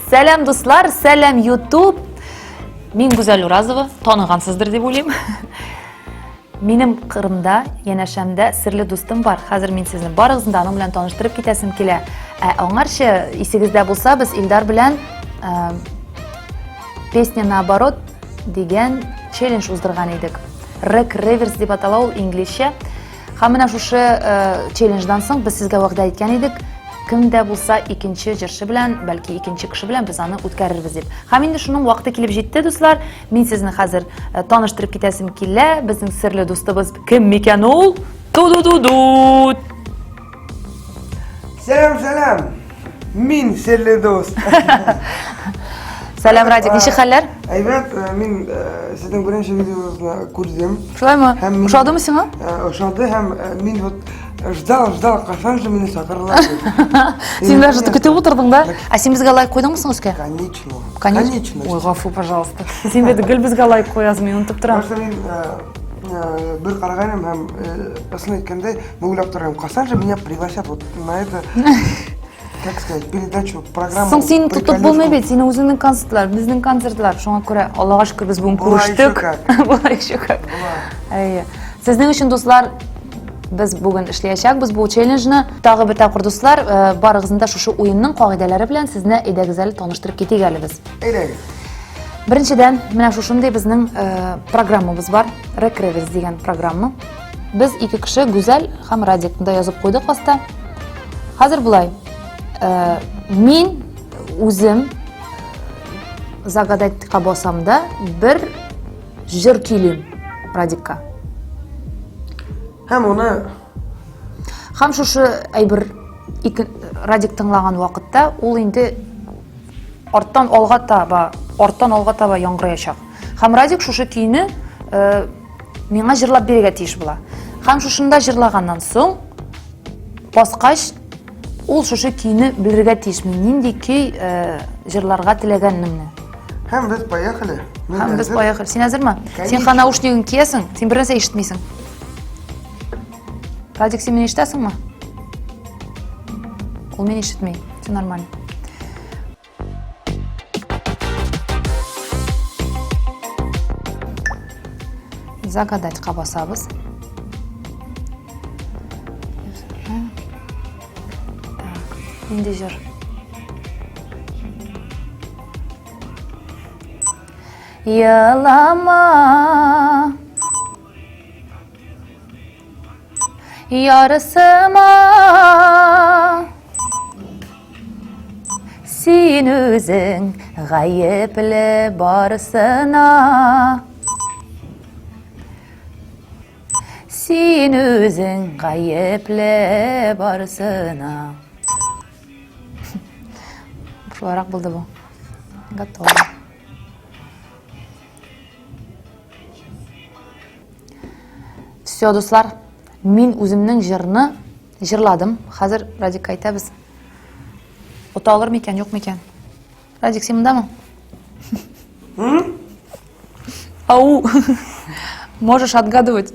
Сәлем дуслар, сәлем YouTube. Мен Гүзәл Уразова, танығансыздыр деп ойлаймын. Менің қырымда, янашамда сірлі достым бар. Қазір мен сіздің барығызында аның білән таныштырып кетесім келе. Оңаршы, есігізде болса, біз Илдар білән песня наоборот деген челлендж уздырған едік. Рек реверс деп атала ол инглишше. Хамына шушы челлендждан соң біз сізге уақыт еткен едік. Кімді болса екінші жыршы білән, бәлкі екінші кіші білән біз аны өткәрірбіз деп. Хаминді шының уақыты келіп жетті, достар. Мен сіздің қазір таныштырып кетесім келі. Біздің сірлі достыбыз кім мекен ол? Ту-ду-ду-ду! Сәлем! Мен сірлі дост. Сәлем, Радик, неше хәлләр? Әйбәт, мен сіздің бірінші видеоңызды көрдім. Шулай ма? Ошады ма сиңа? Ошады, һәм мен ждал, қашан же мені шақырылар. Сен даже күтіп отырдың да? А сен бізге лайк қойдың мұсың өске? Конечно. Ой, ғафу, пожалуйста. Сен беді гүл бізге лайк қоясың, мен ұнтып тұрам. Просто мен бір қарағайным, һәм ысын еткенде, мүгіліп тұрам. Қашан же меня пригласят вот на это, как сказать, передачу, программу. Соң сені тұтып болмай бет, сені өзіңнің концертлар, біздің концертлар. Шоңа көре, Аллаға шүкір біз бүгін көріштік. Бұла еще как. Сіздің үшін, достар, біз бүгін ішлейшек, біз бұл челленджні тағы бір тақыр достар, барығызында шушы ойынның қағидалары білән сізіне едәгізәлі таныштырып кетек әлі біз. Біріншіден, мына шушындай біздің программабыз бар, Рек Реверс деген программа. Біз екі кіші Гүзәл һәм Радикында язып қойдық баста. Қазір бұлай, мен өзім загадатқа басамда бір жыр күйлейм Радикқа. Һәм оны... Хам шушы әйбір Радик тыңлаған вақытта, ол енді арттан алға таба яңғыраяшақ. Хам Радик шушы күйіні меңа жырлап береге тиіш бұла. Хам шушында жырлағаннан соң, басқаш, ол шушы күйіні білерге тиіш. Мен нендей күй жырларға тілегенімні. Һәм біз поехали. Сен әзір ма? Сен қа наушнигін киесің, сен бір нәрсе ешітмейсің. Радик, сен мен ешітесің ма? Ол мен ешітмей. Все нормально. Загадатқа басабыз. Енді жыр. Yalama yarısıma sen özün gayipli barısına sen özün gayipli barısına Şolarak buldu bu. Готово. Все, достар, мен өзімнің жырны жырладым. Қазір Радик айта біз. Ота алыр мекен, жоқ мекен? Радик, сен мұнда ма? Ау, можешь отгадывать.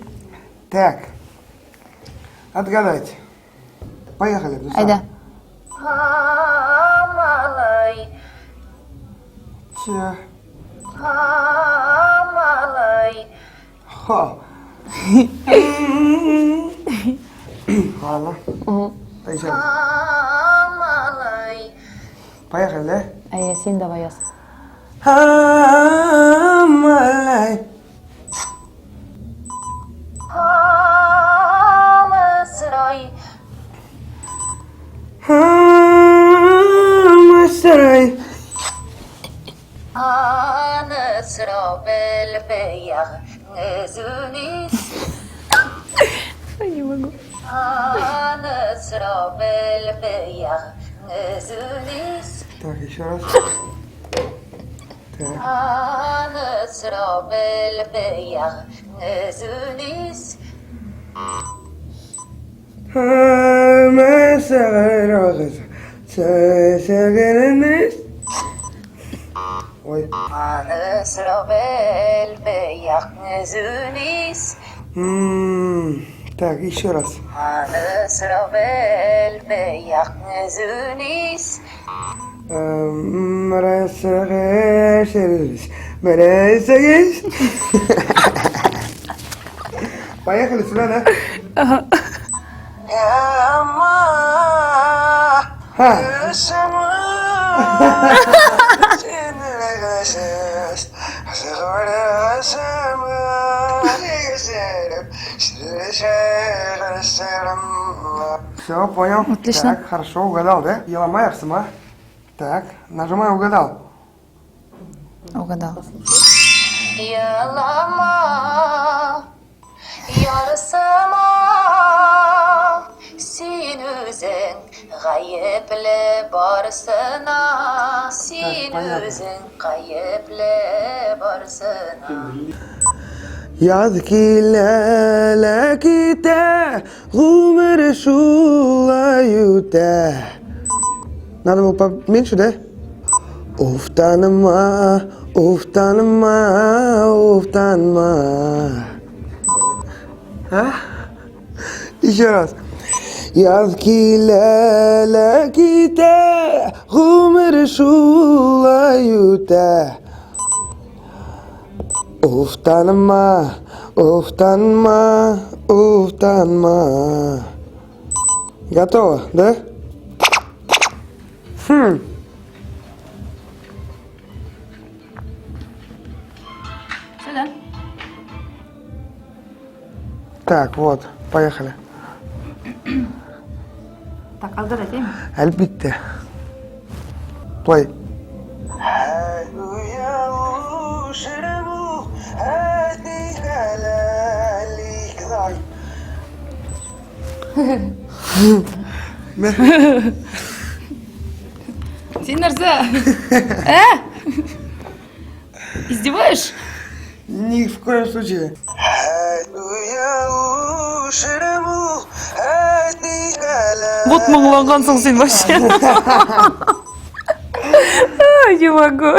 Так, отгадать. Поехали, душа. Айда. Малай. Че? Малай. Ха. Ладно. Поехали. Малай. Поехали, да? Ая, сен давай яз. Малай. Алысырай. Масарай. Анысыра білбеяқ өзініз. Не могу. Анысыра білбеяқ өзініз. Так, еще раз. Так. Анысыра білбеяқ өзініз. Масарай. Сәгірініс. Ой. Анысыра білбеяқ өзініз. Так, еще раз. Anısıra bilmeyak nezünis. Мересегеш. Поехали сюда, да? Все, понял. Отлично. Так, хорошо, угадал, да? Еломай, Арсема. Так, нажимай, угадал. Угадал. Yalama, yarısıma, sin özün gayeple barsına, sin понятно. özün gayeple barsına. Yazki lelekite Гумер шулаюте. Надо было поменьше, да? Уфтанма, уфтанма, уфтанма. А? Еще раз. Yazki lelekite Гумер шулаюте. Уфтанма, уфтанма, уфтанма. Готово, да? Сюда. Так, вот, поехали. Так, алгоритм. Әлбетте. Play. Сен нәрсе? Издеваешь? Ни в коем случае. Вот мұңланғансың сен вообще. Ай, не могу.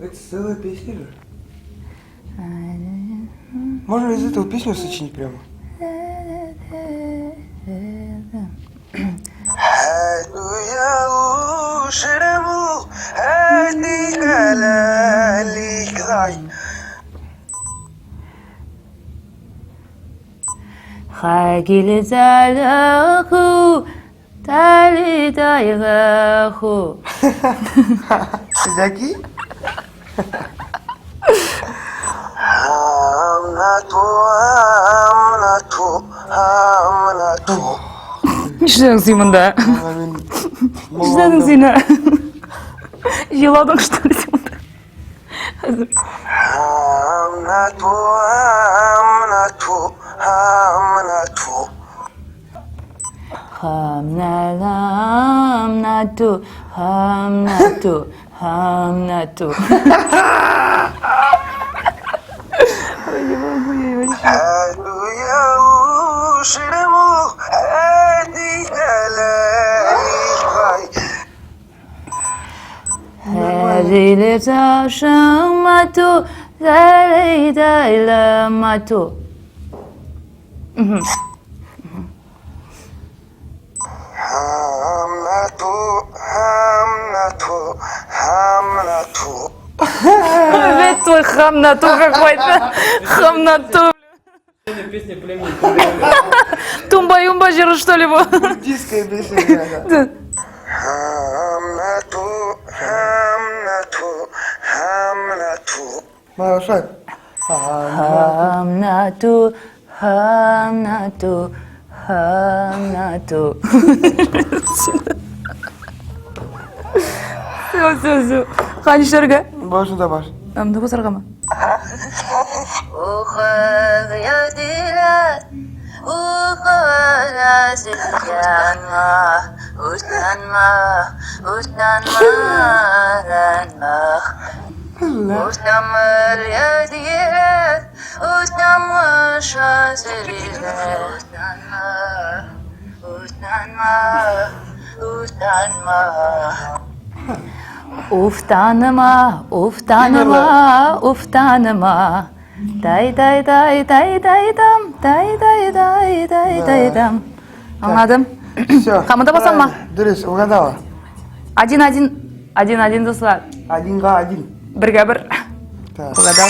Это целая песня же. Можно из этого песню сочинить прямо? Хагили залаху, тали дайгаху. Сидяки? Нишленің сыймында? Нишленің сыйна? Еладың что ли сыймында? Хамнату, хамнату, хамнату. Ой, не могу я вообще. Зили зашамату, зали дайламату. Опять твой хамнату какой-то. Хамнату. Песня племени. Тумба-юмба жиру что ли? Диская песня. Да. Малышай. Хамнату, хамнату, хамнату. Все. Қаншырға? Başında baş. Амды қосарға ма? Ухаг ядилат, ухаг силянма, устанма, ранма. Устанмар ядилат, устанма шазилат, устанма. Уфтаныма, уфтаныма, уфтаныма. Day day day day day dam. Day day day day day dam. Anladım. Все. Хамыда басам mı? Дұрыс, угадала. Один достар. Одинға один. Бірге бір. Так. Угадал.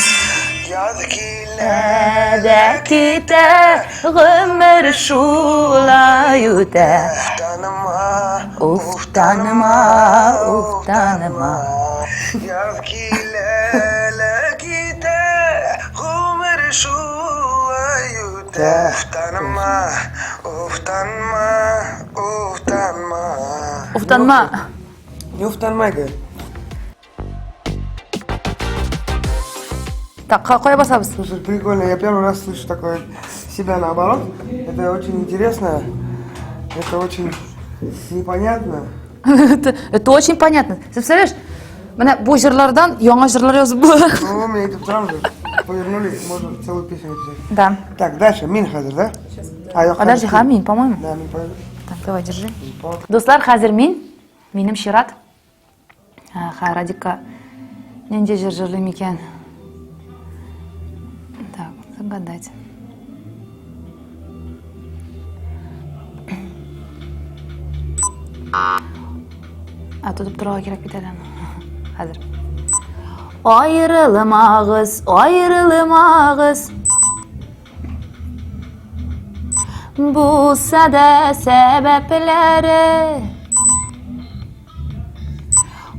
Yaz келеді. Әдә китә, ғүмір шулай үтә. Таныма, таныма. Yaz келеді, кеті, ғұмыр шулай өтті. Таныма, Уфтанма. Не уфтанмайды. Так, қоя басабыз. Слушай, прикольно, я первый раз слышу такое себя наоборот. Это очень интересно, это очень непонятно. Это очень понятно. Ты представляешь, міне бұл жырлардан яңа жырлар жазып болады. Ну, мы этим сразу же повернули, можно целую песню написать. Да. Так, дальше, Мин хазыр, да? Подожди, Хамин, по-моему. Да, Мин поверну. Так, давай, держи. Достар, қазір менім Шират. Радикка ненде жыр жырлым екен. Так, загадать. Тұтып тұруға керек бетелі. Қазір. Айырылым ағыз. Bulsa da sebepleri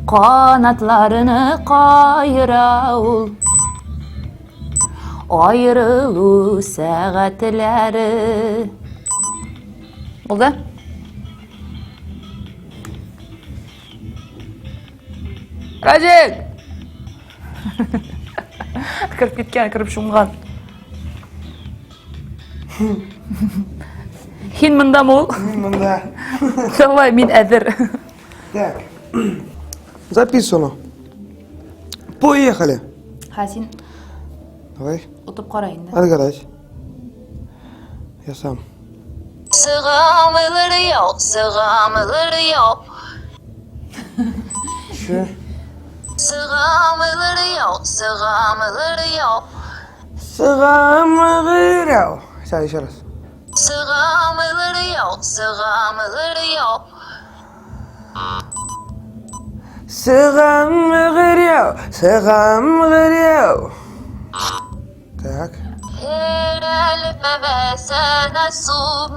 kanatlarını kayıra ol ayrılı saatleri. Oldu? Rajik! Kırıp gitken, kırıp şungan. Хин мында мол. Мында. Давай, мен әзір. Так, записано. Поехали. Хасин, Давай, ұтып қарайын да. отгадай. Я сам. Sığamılır yok, Че? sığamılır yok. Сыгамыгыряу. Сейчас, еще раз. Sığamılır yok. Сыгамыгыряу. Так. Her elime vesene sum.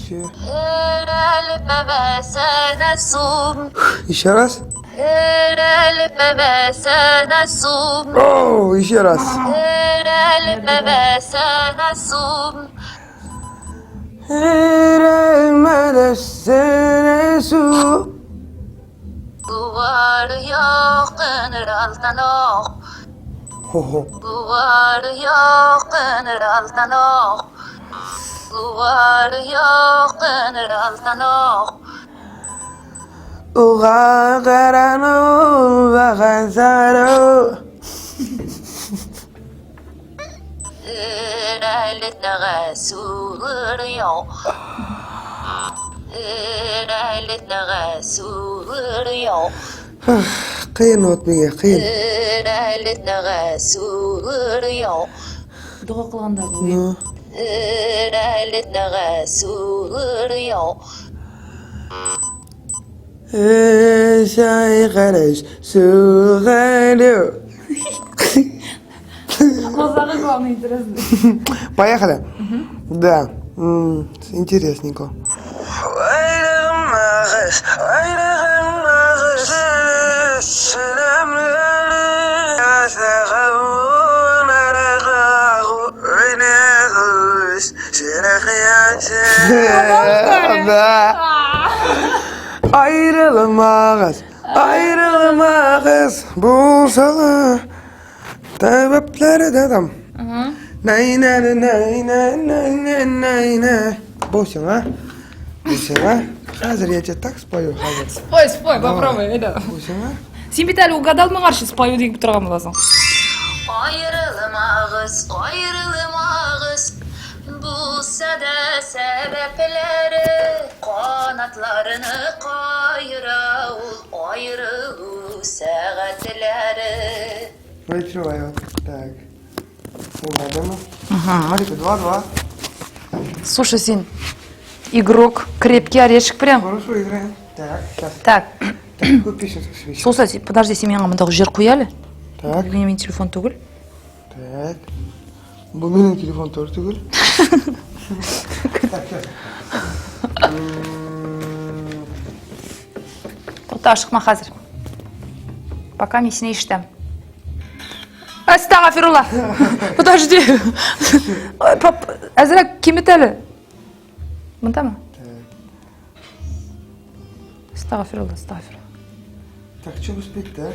Че? Her elime vesene sum. Еще раз. Her elime vesene sum. О, еще раз. Her elime vesene sum. Su. Duvar yok, kınır alttan ok. Ho ho. Duvar yok, kınır alttan ok. Duvar yok, kınır alttan ok. Uga garano vagazaro. Ereğlitlere sığır yok. Ereğlitlere sığır yok. Қиын от менге, қиын. Ereğlitlere sığır yok. Дұға қылғанда бұл. Ну, Ereğlitlere sığır yok. Шай қараш, суғану. Қозағы главный интересный. Поехали? Да. Интересненько. Да. Ayrılmağız bulsalı sebepleri dedim. Nay nay nay nay nay nay nay nay. Босим, а? Hazır я тебе так спою, hazır. Спой, попробуй, да. Босим, а? Сен бит әлі угадал ма қаршы спою деген тұрған боласың. Ayrılmağız bulsa da sebepleri kanatlarını kayıra ayrı saatleri. Прочуваю. Так. Надо, ну. Смотри-ка, 2-2. Слушай, Син, игрок, крепкий орешек прям. Хорошо играем. Так, сейчас. Так, Какую песню свищу? слушай, подожди, сен менің мындағы жер қоялы. Так, Менің телефон түгіл. так. Бұл менің телефон тоже түгіл. Так, сейчас. Тоқта шықма қазір. Пока мен сені ешітем. Астағафирулла. Подожди. Ой, пап, әзірек кемет әлі. Мұнда ма? Астағафирулла, астағафирулла. Так, что вы спите-то?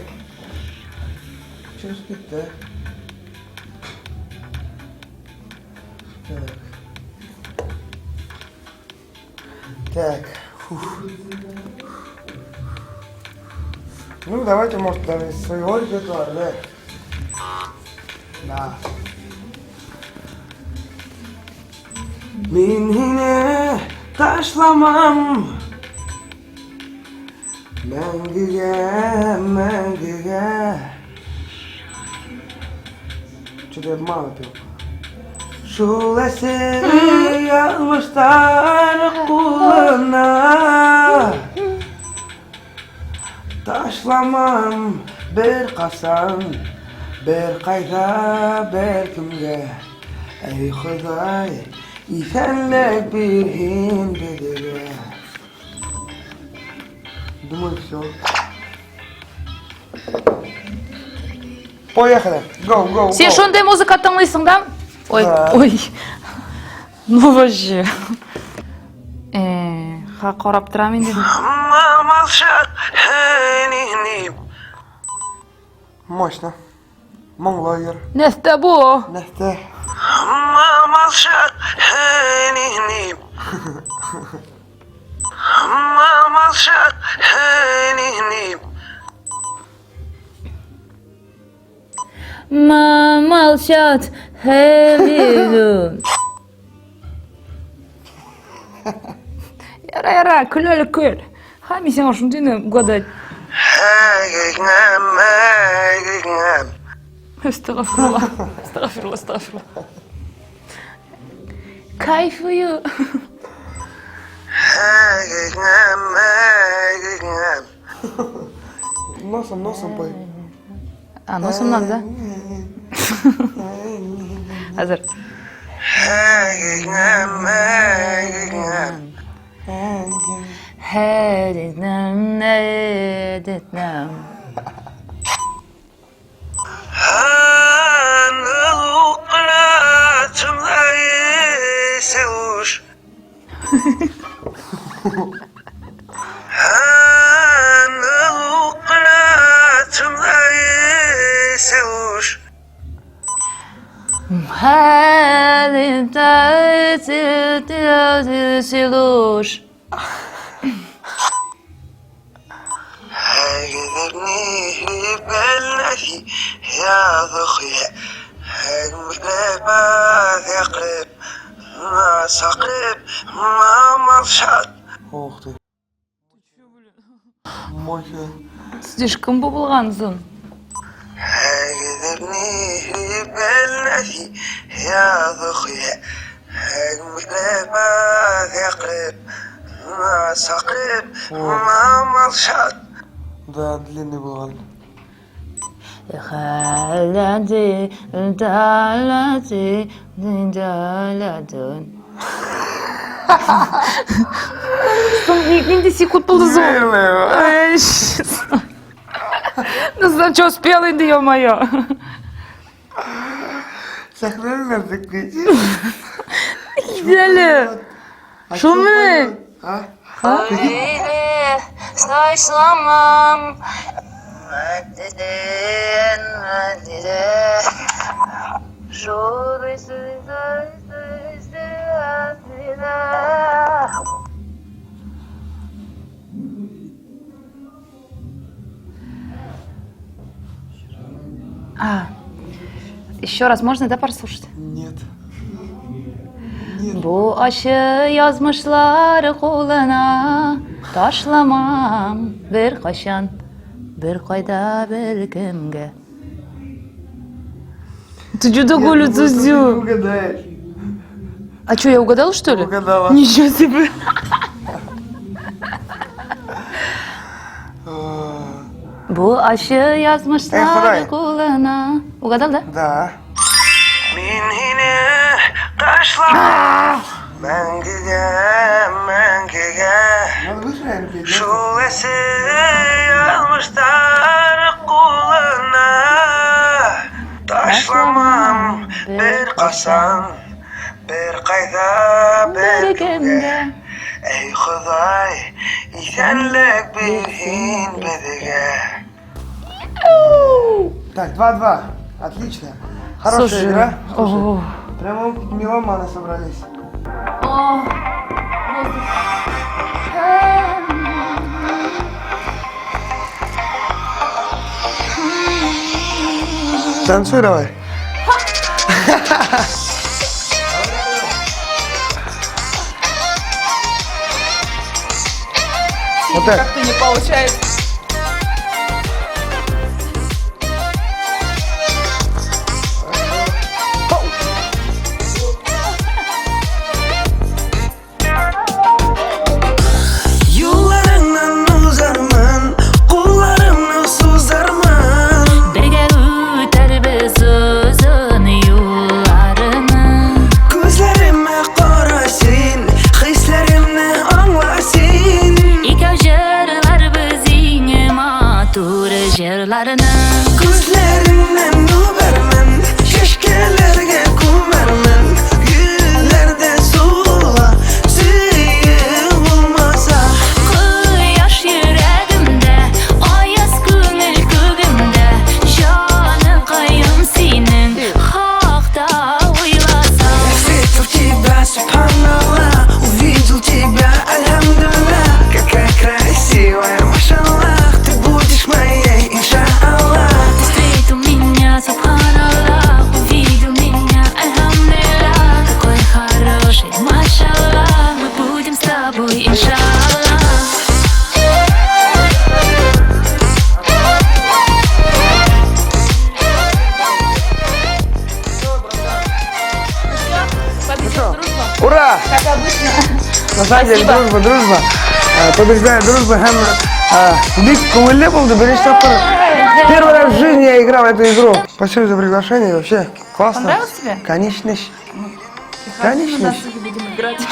Что вы спите-то? Так. Так. Фух. Ну, давайте, может, даже из своего репертуара, да? Да. Мен yine taşlamam Мәңгіге Что-то мало пел. Шул әсері ялмыштар құлына Ташламам бір қасан Бір қайда бір кімге Әй Құдай исәнлік берген бедеге Думаю, все. Поехали. Go, go, Сен go. шондай музыка тыңлайсың да? Ой, Да. ой. Ну вообще. Қарап тұрамын дедім. Мощно. Монлайер. Не с тобой. Нәсті. Молчат хевилу. Яра, күләлі күл. Ха, мен сен шындайны гадать. Астағфирулла. Астағфирулла, астағфирулла. Кайфую. Носом пой. А, носымнан да? Әзір. Хәдетнәм, әдетнәм. Силуш. Ох ты. Мощно. Слишком болғансың. Да, длинный был. Халати, далати, далатун. Мен де секунд болды зор. Ну, зачем успел, инди, ё-моё. Сохрани закрыть. Gidelim. Şu mu? А? Öyle saçlamam Meddeden meddede Şu Еще раз можно, да, послушать? Нет. Bu aşı yazmışlar koluna, taşlamam bir kaşan, bir kayda bir kimge. Ты что такое лицо Не сделал? угадаешь. А что, я угадала, что ли? Угадала. Ничего себе. Bu aşı yazmışlar kulağına. Угадал, да? Да. Мен yine taşlamam мәңгіге, мәңгіге. Шул әсі yazmışlar kulağına. Taşlamam bir qasan, bir qayda, bir kімге. Ey Xuday, исәнлек берһин беҙгә. Так, 2-2. Отлично. Хорошая Слушай, игра. о. Прямо меломаны собрались. Танцуй давай. Вот так. Как-то не получается. Yollarından uzarman, kollarımı suzarman. Birge öter biz uzun yollarını. Gözlerime qarasın, hislerimni anlasın. İkev jırlar bizin matur jırlarını. Gözlerinden öpermen, şeşkelerge kumermen. Güllerde sula, suyu olmasa. Kıyaş yüreğimde, ayaz gönül kөгümde. Canı kayım senin, hakta oylasam. Встретил тебя, субханаллах, увидел тебя, альхамдулилlah. Какая красивая, машаллах, ты будешь моей, иншаллах. Ты встретил меня, субханаллах, увидел меня, альхамдулилlah. Какой хороший, машаллах, мы будем с тобой, иншаллах. Ура! На самом деле, дружба. Побеждает дружба. Биг көңілді болды, бірінші тапқыр. Первый раз в жизни я играл в эту игру. Спасибо за приглашение, вообще классно. Понравилось тебе? Конечно. Конечно. Будем играть.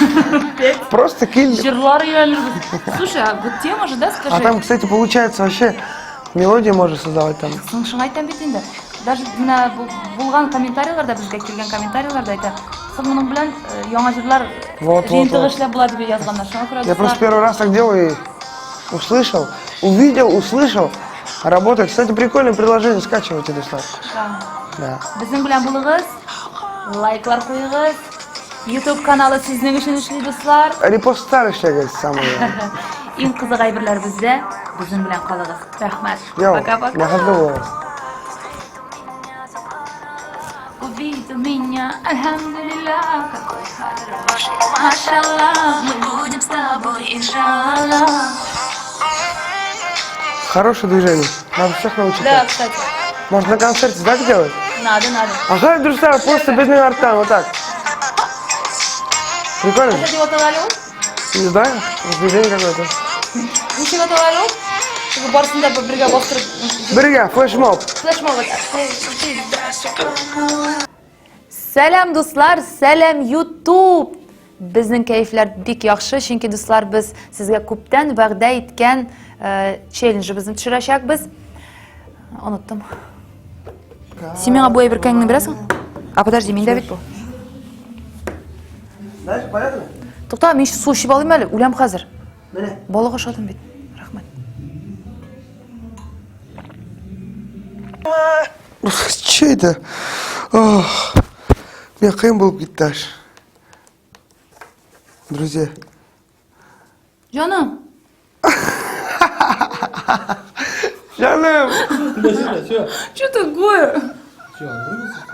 Просто килл. Жирлар реально. Слушай, а вот тема же, да, скажи? А там, кстати, получается вообще мелодии можно создавать там. Шын айтам бит инде. Даже мына булган комментарийларда, бизге келген комментарийларда айта, сен мунун белән яңа җырлар Вот. жыйынтыгы эшләп була дип язганнар. Шуңа күрә Я просто первый раз так делаю и услышал, услышал. Работает. Кстати, прикольное приложение, скачивайте, достаточно. Да. Безнең белән булыгыз, лайклар куйыгыз. YouTube каналы сезнең өчен эшли дуслар. Репостар эшләгез самое. Иң кызык әйберләр бездә. Безнең белән калыгыз. Рәхмәт. Йоу, Пока-пока. бәхетле булыгыз. Увидел меня, альхамдулилlah, какой хороший, машаллах, мы будем с тобой, иншаллах. Хорошее движение. Надо всех научить. Да, кстати. Может, на концерте так делать? Надо. Ага, друзья, просто без арта, вот так. Прикольно? Что делать алу? Не знаю, движение какое-то. Ничего алу? Чтобы барсында бергә бастырып. Бергә, флешмоб. Флешмоб. Сәлам дуслар, сәлам YouTube. Безнең кәефләр бик яхшы, чөнки дуслар без сезгә күптән вәгъдә иткән челленджыбызны төшерәчәкбез. Оныттым. Син миңа бу әйберкәңне бирәсең? А подожди, миндә бит бу. Знаешь, понятно? Тукта, мин су эчеп алыйм әле, үләм хәзер. Менә. Балык ашадым бит. Рәхмәт. Что это? Ох, мне қиын болып кетті аж. Друзья. Жаным. Жаным! Подожди, что? Что такое? Что, грузится?